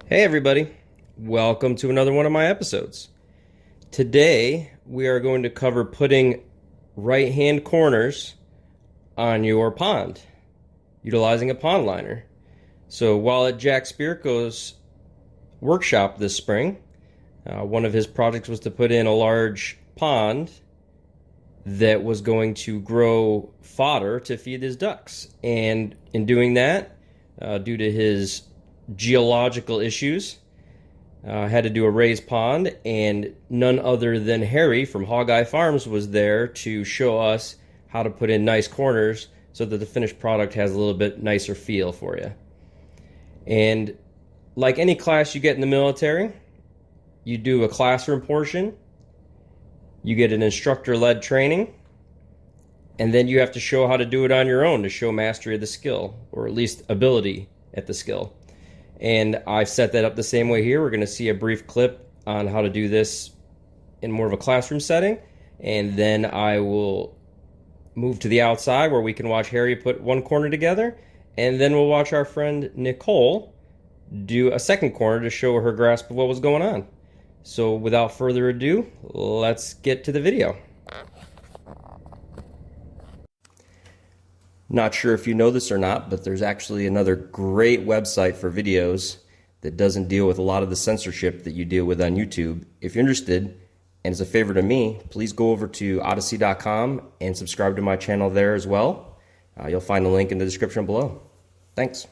Hey everybody, welcome to another one of my episodes. Today we are going to cover putting right hand corners on your pond, utilizing a pond liner. So while at Jack Spirko's workshop this spring, one of his projects was to put in a large pond that was going to grow fodder to feed his ducks. And in doing that, due to his geological issues, had to do a raised pond, and none other than Harry from Hog-Eye Farms was there to show us how to put in nice corners so that the finished product has a little bit nicer feel for you. And like any class you get in the military, you do a classroom portion, you get an instructor-led training, and then you have to show how to do it on your own to show mastery of the skill, or at least ability at the skill. And I've set that up the same way here. We're going to see a brief clip on how to do this in more of a classroom setting, and then I will move to the outside where we can watch Harry put one corner together, and then we'll watch our friend Nicole do a second corner to show her grasp of what was going on. So without further ado, let's get to the video. Not sure if you know this or not, but there's actually another great website for videos that doesn't deal with a lot of the censorship that you deal with on YouTube. If you're interested, and as a favor to me, please go over to odyssey.com and subscribe to my channel there as well. You'll find the link in the description below. Thanks.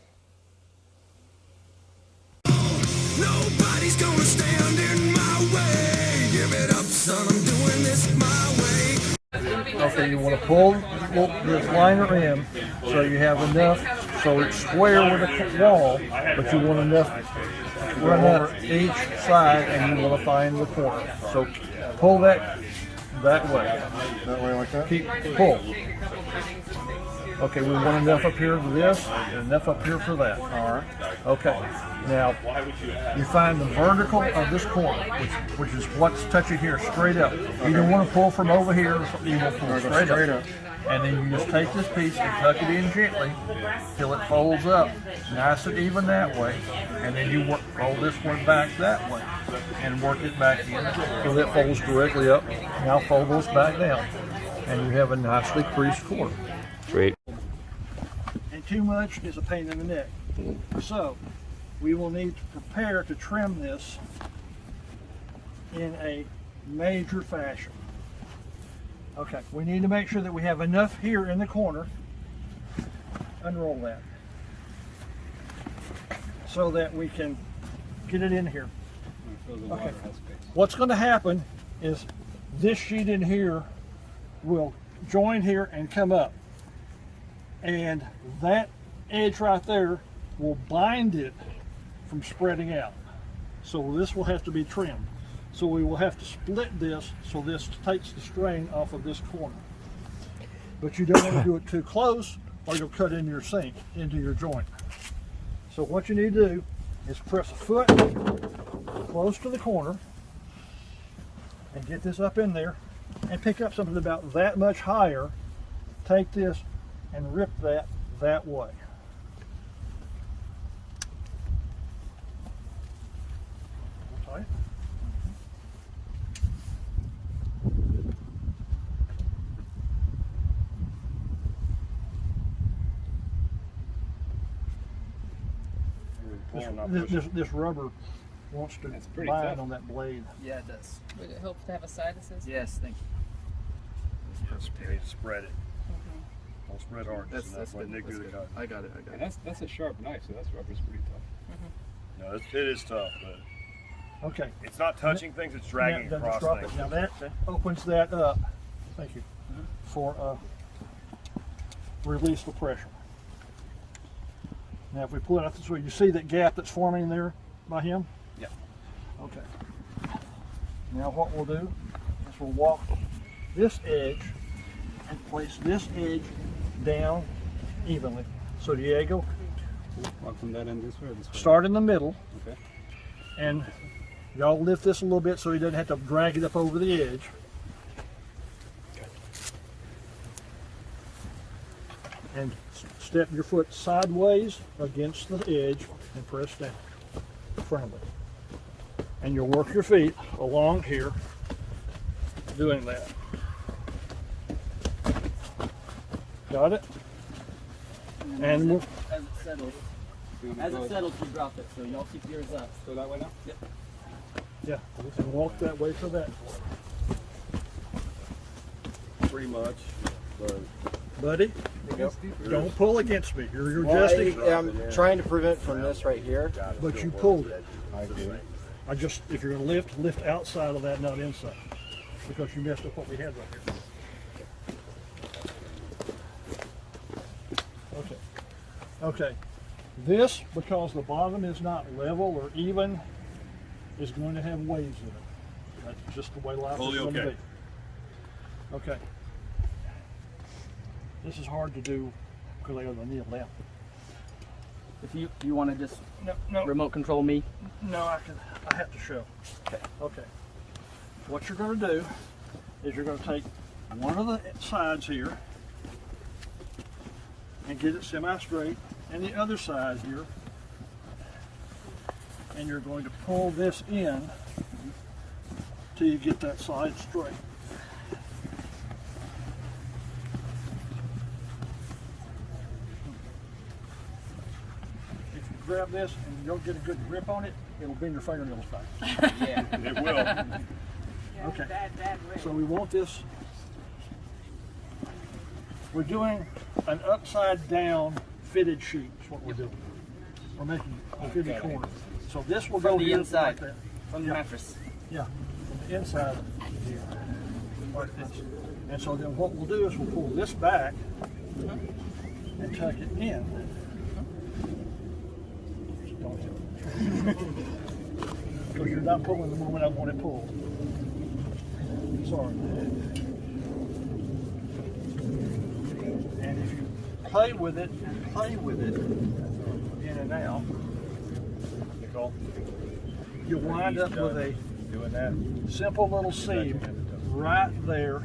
Nobody's gonna stand in my way. Give it up, son, I'm doing this my way. Okay, you want to pull this liner in so you have enough so it's square with the wall, but you want enough run out each side, and you want to find the corner. So pull that way. That way like that? Keep pull. Okay, we want enough up here for this and enough up here for that. All right. Okay. Now you find the vertical of this corner, which is what's touching here, straight up. You don't want to pull from over here. You want to pull straight up. And then you just take this piece and tuck it in gently till it folds up nice and even that way. And then you roll this one back that way and work it back in till it folds directly up. Now fold those back down, and you have a nicely creased corner. Great. And too much is a pain in the neck. So we will need to prepare to trim this in a major fashion. Okay, we need to make sure that we have enough here in the corner. Unroll that so that we can get it in here. Okay. What's going to happen is this sheet in here will join here and come up, and that edge right there will bind it from spreading out. So this will have to be trimmed. So we will have to split this so this takes the strain off of this corner. But you don't want to do it too close, or you'll cut into your sink, into your joint. So what you need to do is press a foot close to the corner and get this up in there, and pick up something about that much higher. Take this and rip that way. Okay. This rubber wants to bind on that blade. Yeah, it does. Would it help to have a side that says? Yes, thank you. Spread it. Don't spread hard. That's what good. Nick do the cut. I got it. And that's a sharp knife, so that's rubber's pretty tough. No, it is tough, but Okay. it's not touching things; it's dragging Now, across drop things. it. Now that opens that up. Thank you. For release the pressure. Now if we pull it out this way, you see that gap that's forming there by him? Yeah. Okay. Now what we'll do is we'll walk this edge and place this edge down evenly. So Diego, Walk from that end this way or this way? start in the middle. Okay. And y'all lift this a little bit so he doesn't have to drag it up over the edge. And step your foot sideways against the edge and press down. friendly. And you'll work your feet along here doing that. Got it? And we'll, As it settles, you drop it, so y'all keep yours up. Go that way now? Yep. yeah, we can walk that way for that. Pretty much. But Buddy, don't pull against me. You're adjusting, I'm trying to prevent from this right here. but you pulled it. If you're gonna lift outside of that, not inside. Because you messed up what we had right here. Okay. Okay. This, because the bottom is not level or even, is going to have waves in it. That's just the way life Totally is going to okay. be. Okay. This is hard to do because I got the knee left. If you want to just No, remote control me. no, I have to show. Okay. What you're going to do is you're going to take one of the sides here and get it semi-straight, and the other side here, and you're going to pull this in till you get that side straight. If you grab this and you don't get a good grip on it, it'll bend your fingernails back. Yeah. it will. Okay, so we want this, we're doing an upside down fitted sheet is what we're doing. We're making a fitted corner. So this will go From the here inside. like that. From the mattress. Yeah, from the inside here, like this. And so then what we'll do is we'll pull this back and tuck it in. Don't do it. Because you're not pulling the moment I want it pulled. Sorry. And if you play with it, in and out, Nicole, you'll wind up with a doing that. simple little seam right there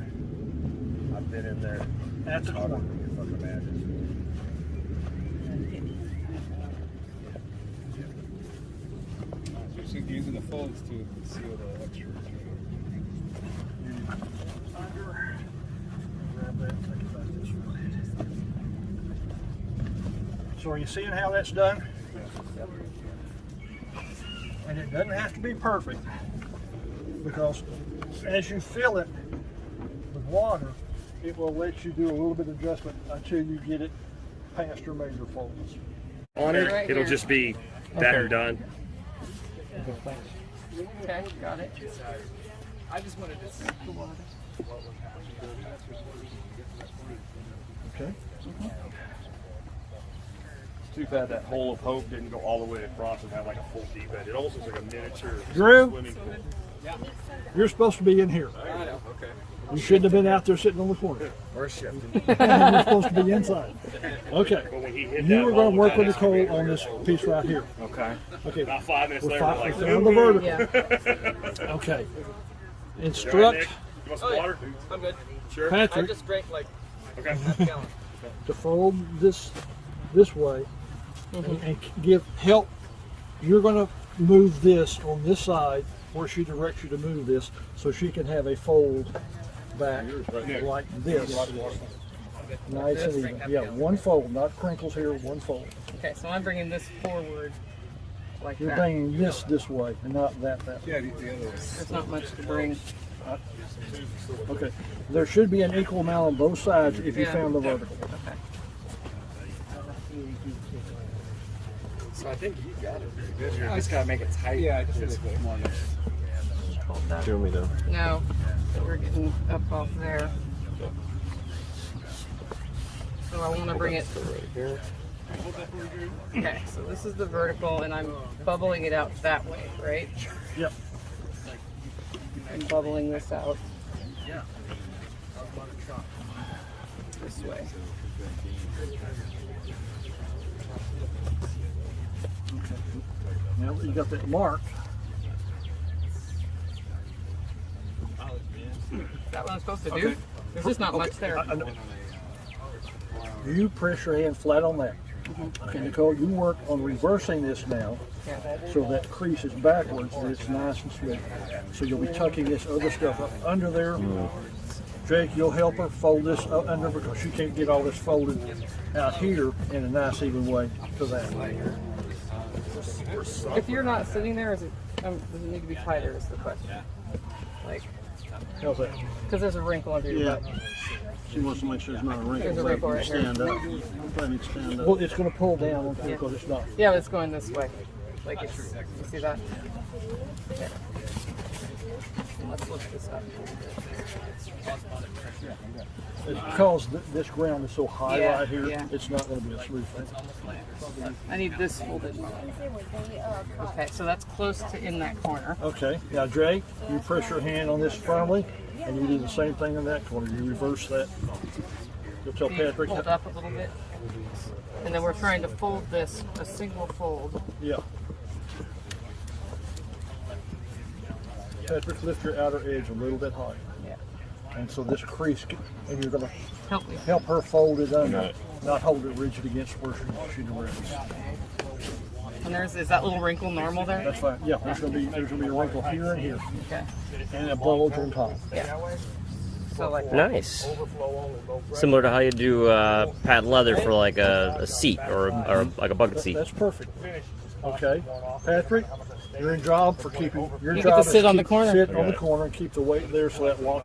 I've been in there. at the corner. You fucking imagine. So you're using the folds to seal the extra. Under, grab that, take it back this way. So are you seeing how that's done? And it doesn't have to be perfect, because as you fill it with water, it will let you do a little bit of adjustment until you get it past your major folds. On it, Right it'll here. just be that and done. Okay, thanks. Okay, got it. I just wanted to see the water. Okay. It's too bad that hole of hope didn't go all the way across and have like a full deep end. It almost looks like a miniature Drew? swimming pool. You're supposed to be in here. Okay. You shouldn't have been out there sitting on the corner. Or shifting. You're supposed to be inside. Okay. But when he hit You that were hole going to work with that Nicole excavator, on this piece right here. Okay. Okay. About 5 minutes We're later, we're like, found the vertical. Yeah. Okay. You all right, Instruct Nick? You want some water? I'm good. Sure. I Patrick just drank like Okay. half a gallon. to fold this way and give help. You're going to move this on this side where she directs you to move this, so she can have a fold back like this. Nice and even. Yeah, one fold, not crinkles here, one fold. Okay, so I'm bringing this forward like You're that. bringing this way and not that way. Yeah, the other way. There's not much to bring. Okay. There should be an equal amount on both sides if you Yeah. found the vertical. Okay. So I think you got it. You just gotta make it tight. Yeah, I just need to more. Hold that. Do me though. No, we're getting up off there. So I want to bring it. Right here. Okay, so this is the vertical, and I'm bubbling it out that way, right? Yep. I'm bubbling this out. This way. Now that you got that mark, Is that what I'm supposed to do? There's just not much there. you press your hand flat on that. Okay, Nicole, you work on reversing this now, so that crease is backwards and it's nice and smooth. So you'll be tucking this other stuff up under there. Jake, you'll help her fold this up under because she can't get all this folded out here in a nice even way to that. If you're not sitting there, does it need to be tighter? Is the question. Like, How's that? because there's a wrinkle under your butt. She wants to make sure there's not a wrinkle. There's a wrinkle right here. Stand up. Stand up. Well, it's going to pull down because it's not. Yeah, but it's going this way. Like it's, you see that? Yeah. Let's lift this up. It's because this ground is so high Yeah, right here, yeah. it's not going to be a smooth thing. I need this folded. Okay, so that's close to in that corner. Okay, now Jake, you press your hand on this firmly, and you do the same thing in that corner. You reverse that. You'll tell Patrick. Fold up a little bit. And then we're trying to fold this, a single fold. Yeah. Patrick, lift your outer edge a little bit higher. Yeah. And so this crease, and you're going to Help me. help her fold it under, not hold it rigid against where she directs. And is that little wrinkle normal there? That's fine. Yeah, there's going to be a wrinkle here and here, Okay. and a bulge on top. Yeah. So like that. Nice. Similar to how you do patent leather for like a seat or like a bucket seat. That's perfect. Okay, Patrick, your job for keeping your You job get to is sit on keep- the corner. Sit on the corner and keep the weight there so that walk.